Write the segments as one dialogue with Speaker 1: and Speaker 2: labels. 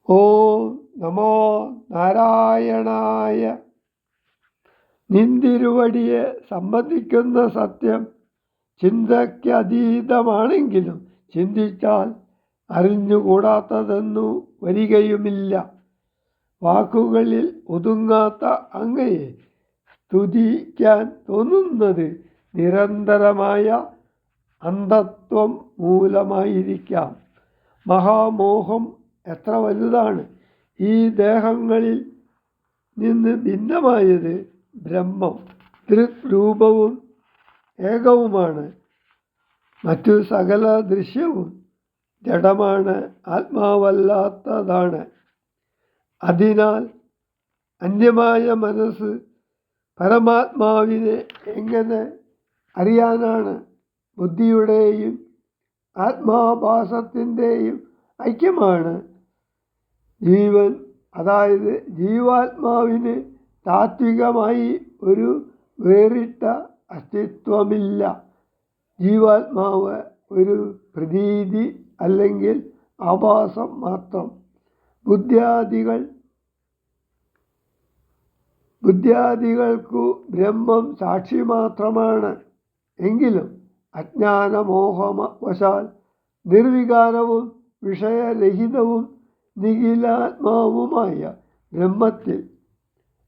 Speaker 1: ഓം നമോ നാരായണായ. നിന്തിരുവടിയെ സംബന്ധിക്കുന്ന സത്യം ചിന്തയ്ക്കതീതമാണെങ്കിലും ചിന്തിച്ചാൽ അറിഞ്ഞുകൂടാത്തതെന്നു വരികയുമില്ല. വാക്കുകളിൽ ഒതുങ്ങാത്ത അങ്ങയെ സ്തുതിക്കാൻ തോന്നുന്നത് നിരന്തരമായ അന്ധത്വം മൂലമായിരിക്കാം. മഹാമോഹം എത്ര വലുതാണ്! ഈ ദേഹങ്ങളിൽ നിന്ന് ഭിന്നമായത് ബ്രഹ്മം ദൃക്രൂപവും ഏകവുമാണ്. മറ്റു സകല ദൃശ്യവും ജഡമാണ്, ആത്മാവല്ലാത്തതാണ്. അതിനാൽ അന്യമായ മനസ്സ് പരമാത്മാവിനെ എങ്ങനെ അറിയാനാണ്? ബുദ്ധിയുടെയും ആത്മാഭാസത്തിൻ്റെയും ഐക്യമാണ് ജീവൻ. അതായത് ജീവാത്മാവിന് താത്വികമായി ഒരു വേറിട്ട അസ്തിത്വമില്ല. ജീവാത്മാവ് ഒരു പ്രതീതി അല്ലെങ്കിൽ ആഭാസം മാത്രം. ബുദ്ധ്യാദികൾക്കു ബ്രഹ്മം സാക്ഷി മാത്രമാണ്. എങ്കിലും അജ്ഞാനമോഹവശാൽ നിർവികാരവും വിഷയരഹിതവും നിഖിലാത്മാവുമായ ബ്രഹ്മത്തിൽ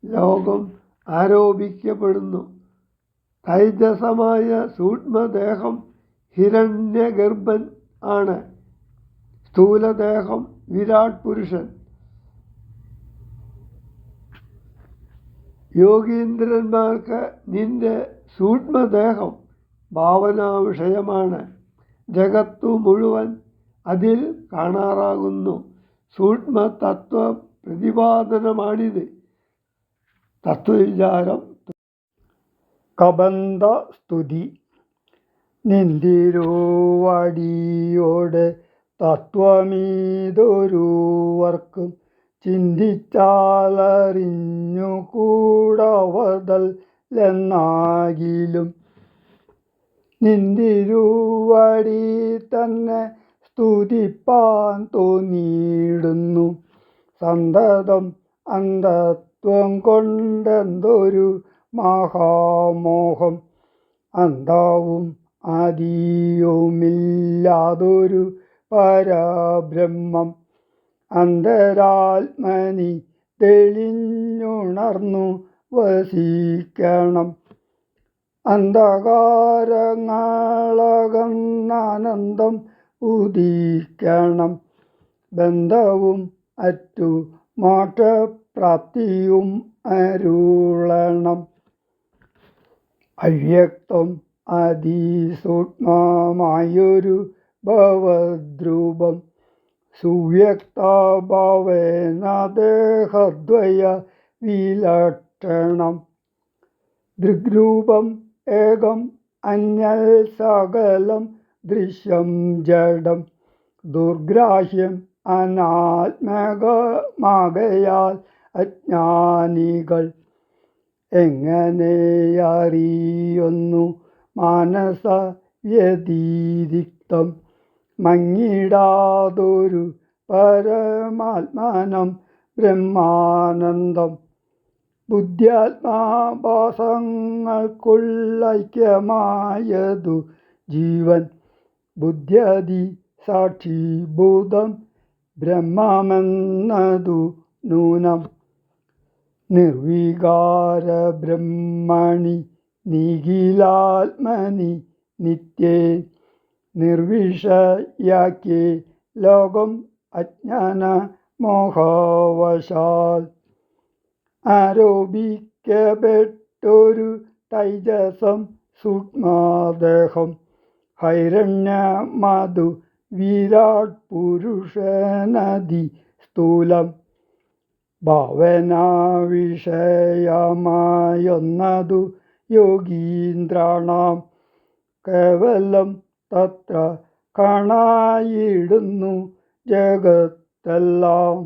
Speaker 1: ലോകം ആരോപിക്കപ്പെടുന്നു. തൈജസമായ സൂക്ഷ്മദേഹം ഹിരണ്യഗർഭൻ ആണ്. സ്ഥൂലദേഹം വിരാട് പുരുഷൻ. യോഗീന്ദ്രന്മാർക്ക് നിന്റെ സൂക്ഷ്മദേഹം ഭാവനാവിഷയമാണ്. ജഗത്തു മുഴുവൻ അതിൽ കാണാറാകുന്നു. സൂക്ഷ്മതത്വ പ്രതിപാദനമാണിത്. തത്വവിചാരം.
Speaker 2: കബന്ധ സ്തുതി. നിന്തിരുവടിയോടെ തത്വമീതൊരുവർക്കും ചിന്തിച്ചാലറിഞ്ഞുകൂടാവതല്ലെന്നാകിലും നിന്തിരുവടി തന്നെ സ്തുതിപ്പാൻ തോന്നിയിടുന്നു. സന്തതം അന്ധത്വം കൊണ്ടെന്തൊരു മഹാമോഹം! അന്തവും ആദിയുമില്ലാതൊരു പരബ്രഹ്മം അന്തരാത്മനി തെളിഞ്ഞുണർന്നു വസിക്കണം. അന്ധകാരങ്ങളകന്നാനന്ദം ഉദിക്കണം. ബന്ധവും അറ്റു മോക്ഷപ്രാപ്തിയും അരുളണം. അവ്യക്തം അതിസൂക്ഷ്മമായൊരു ഭവദ്രൂപം സുവ്യക്തഭാവേന ദേഹദ്വയ വിലക്ഷണം. ദൃഗ്രൂപം ഏകം അന്യൽ സകലം ദൃശ്യം ജഡം. ദുർഗ്രാഹ്യം അനാത്മകമാകയാൽ അജ്ഞാനികൾ എങ്ങനെയറിയുന്നു മാനസ വ്യതിരിക്തം മങ്ങിടാതൊരു പരമാത്മാനം ബ്രഹ്മാനന്ദം. ബുദ്ധ്യാത്മാഭാസങ്ങൾക്കുള്ളൈക്യമായതു ജീവൻ. ബുദ്ധ്യതി സാക്ഷിഭൂതം ബ്രഹ്മമെന്നതു നൂനം. നിർവികാര ബ്രഹ്മണി നിഖിലാത്മനി നിത്യേ നിർവിഷയാക്കേ ലോകം അജ്ഞാന മോഹവശാൽ. ആരോപിക്കപ്പെട്ടൊരു തൈജസം സൂക്ഷ്മദേഹം ഹൈരണ്യമധു വിരാട് പുരുഷനധി സ്ഥൂലം. ഭാവനാവിഷയമായൊന്നതു യോഗീന്ദ്രാണാം കേവലം തത്ര കാണായിടുന്നു ജഗത്തെല്ലാം.